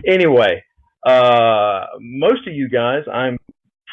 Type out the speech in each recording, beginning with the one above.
Anyway, most of you guys I'm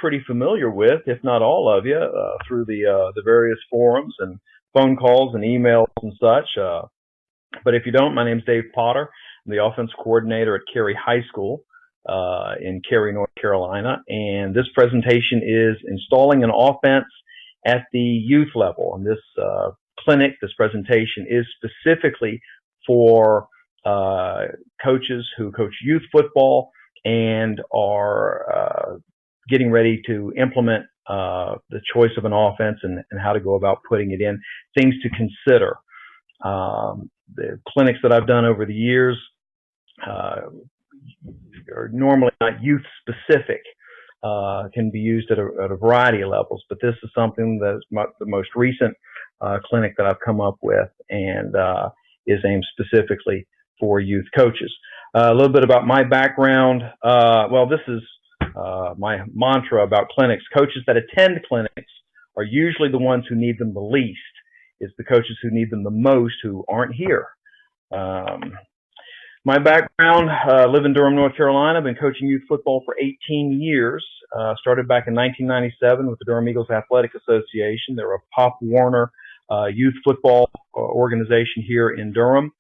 pretty familiar with, if not all of you, through the various forums and phone calls and emails and such. But if you don't, my name's Dave Potter. I'm the offense coordinator at Cary High School in Cary, North Carolina. And this presentation is installing an offense at the youth level. And this this presentation is specifically for coaches who coach youth football and are getting ready to implement the choice of an offense and how to go about putting it in. Things to consider. The clinics that I've done over the years are normally not youth specific, can be used at a variety of levels, but this is something that's the most recent clinic that I've come up with and is aimed specifically for youth coaches. A little bit about my background. Well, this is my mantra about clinics. Coaches that attend clinics are usually the ones who need them the least. It's the coaches who need them the most who aren't here. My background, live in Durham, North Carolina. I've been coaching youth football for 18 years. Started back in 1997 with the Durham Eagles Athletic Association. They're a Pop Warner youth football organization here in Durham.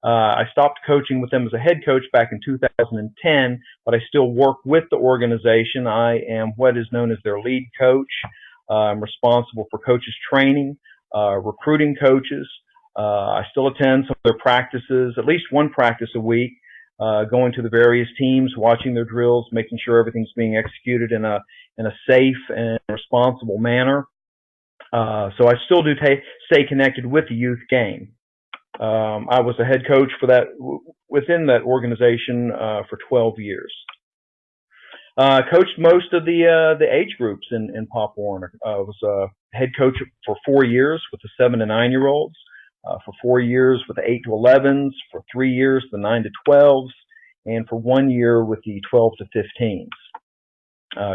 I stopped coaching with them as a head coach back in 2010, but I still work with the organization. I am what is known as their lead coach. I'm responsible for coaches training, recruiting coaches. I still attend some of their practices, at least one practice a week, going to the various teams, watching their drills, making sure everything's being executed in a safe and responsible manner. So I still do stay connected with the youth game. I was a head coach for that within that organization for 12 years. Coached most of the age groups in Pop Warner. Was a head coach for 4 years with the 7 to 9 year olds, for 4 years with the 8 to 11s, for 3 years the 9 to 12s, and for 1 year with the 12 to 15s.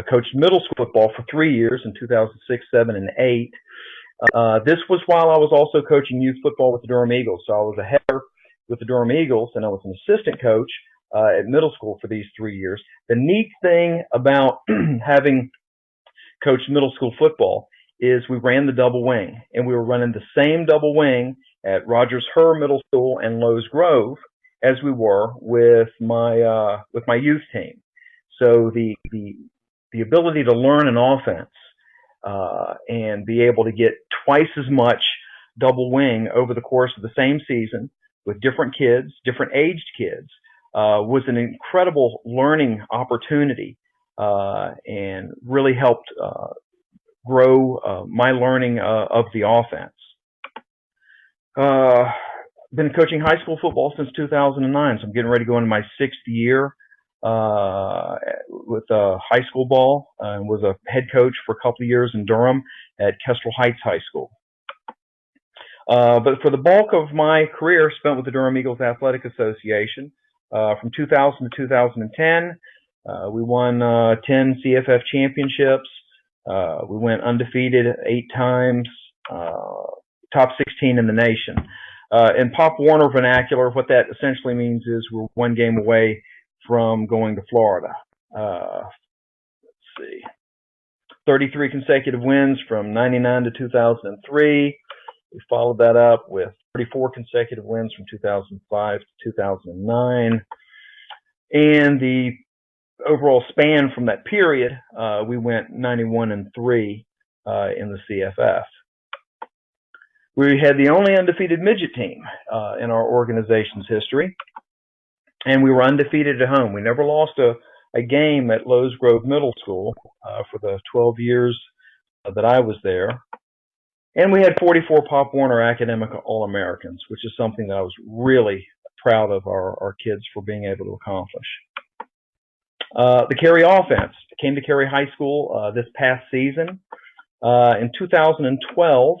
Coached middle school football for 3 years in 2006, 7, and 8. This was while I was also coaching youth football with the Durham Eagles. So I was a header with the Durham Eagles, and I was an assistant coach at middle school for these 3 years. The neat thing about having coached middle school football is we ran the double wing, and we were running the same double wing at Rogers Herr Middle School and Lowe's Grove as we were with my youth team. So the ability to learn an offense and be able to get twice as much double wing over the course of the same season with different kids, different aged kids, was an incredible learning opportunity and really helped grow my learning of the offense. Been coaching high school football since 2009, so I'm getting ready to go into my 6th year with high school ball, and was a head coach for a couple of years in Durham at Kestrel Heights High School. But for the bulk of my career spent with the Durham Eagles Athletic Association. From 2000 to 2010, we won 10 CFF championships. We went undefeated 8 times, top 16 in the nation. In Pop Warner vernacular, what that essentially means is we're 1 game away from going to Florida. Let's see, 33 consecutive wins from 99 to 2003. We followed that up with 34 consecutive wins from 2005 to 2009. And the overall span from that period, we went 91-3 in the CFF. We had the only undefeated midget team in our organization's history, and we were undefeated at home. We never lost a game at Lowe's Grove Middle School for the 12 years that I was there. And we had 44 Pop Warner Academic All-Americans, which is something that I was really proud of our kids for being able to accomplish. The Cary offense came to Cary High School this past season. In 2012,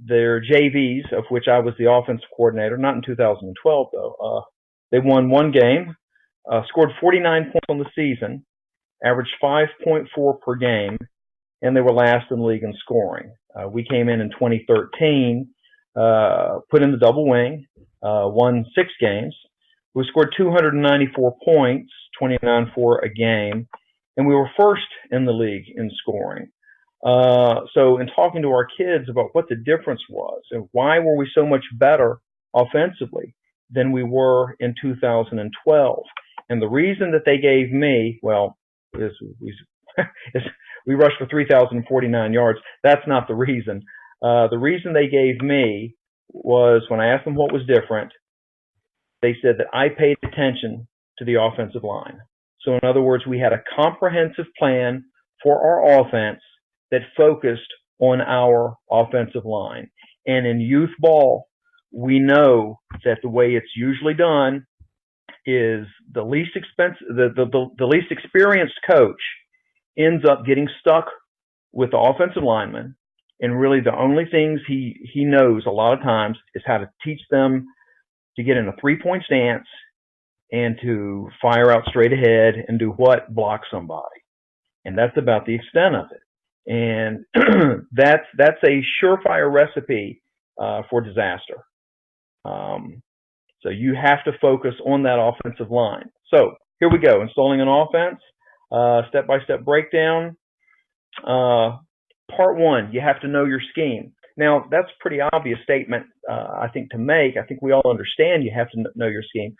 their JVs, of which I was the offensive coordinator, not in 2012 though, they won 1 game, scored 49 points on the season, averaged 5.4 per game, and they were last in the league in scoring. We came in 2013, put in the double wing, won 6 games. We scored 294 points, 29-4 a game, and we were first in the league in scoring. So in talking to our kids about what the difference was and why were we so much better offensively than we were in 2012, and the reason that they gave me, well, is we rushed for 3,049 yards. That's not the reason. The reason they gave me was when I asked them what was different, they said that I paid attention to the offensive line. So in other words, we had a comprehensive plan for our offense that focused on our offensive line. And in youth ball, we know that the way it's usually done is the least experienced coach ends up getting stuck with the offensive lineman, and really the only things he knows a lot of times is how to teach them to get in a three-point stance and to fire out straight ahead and do what? Block somebody. And that's about the extent of it. And that's a surefire recipe for disaster. So you have to focus on that offensive line. So here we go, installing an offense, step-by-step breakdown. Part one, you have to know your scheme. Now, that's a pretty obvious statement, I think, to make. I think we all understand you have to know your scheme.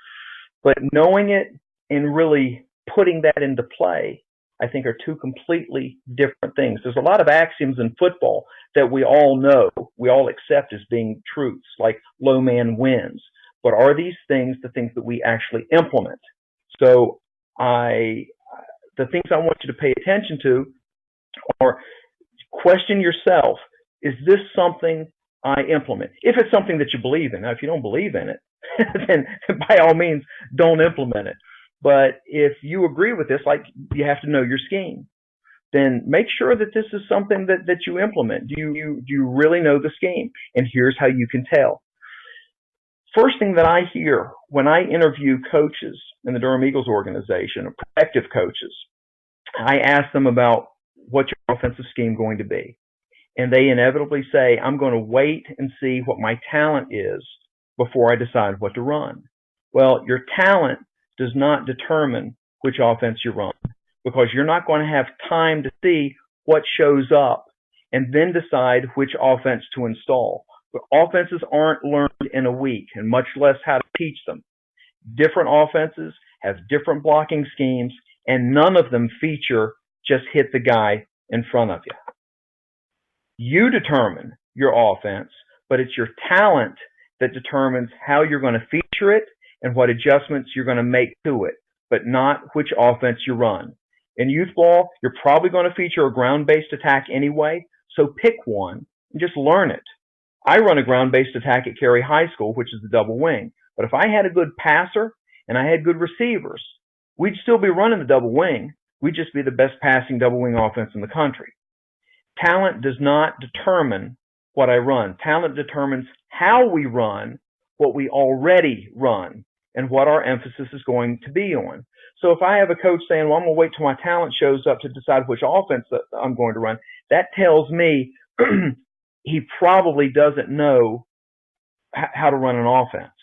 But knowing it and really putting that into play, I think, are two completely different things. There's a lot of axioms in football that we all know, we all accept as being truths, like low man wins. But are these things the things that we actually implement? So the things I want you to pay attention to are question yourself, is this something I implement? If it's something that you believe in. Now, if you don't believe in it, then by all means, don't implement it. But if you agree with this, like you have to know your scheme, then make sure that this is something that you implement. Do you really know the scheme? And here's how you can tell. First thing that I hear when I interview coaches in the Durham Eagles organization, or prospective coaches, I ask them about what's your offensive scheme going to be. And they inevitably say, I'm going to wait and see what my talent is before I decide what to run. Well, your talent does not determine which offense you run, because you're not going to have time to see what shows up and then decide which offense to install. But offenses aren't learned in a week, and much less how to teach them. Different offenses have different blocking schemes, and none of them feature just hit the guy in front of you. You determine your offense, but it's your talent that determines how you're going to feature it and what adjustments you're going to make to it, but not which offense you run. In youth ball, you're probably going to feature a ground-based attack anyway, so pick one and just learn it. I run a ground-based attack at Cary High School, which is the double wing. But if I had a good passer and I had good receivers, we'd still be running the double wing. We'd just be the best passing double wing offense in the country. Talent does not determine what I run. Talent determines how we run what we already run and what our emphasis is going to be on. So if I have a coach saying, well, I'm going to wait till my talent shows up to decide which offense that I'm going to run, that tells me he probably doesn't know how to run an offense.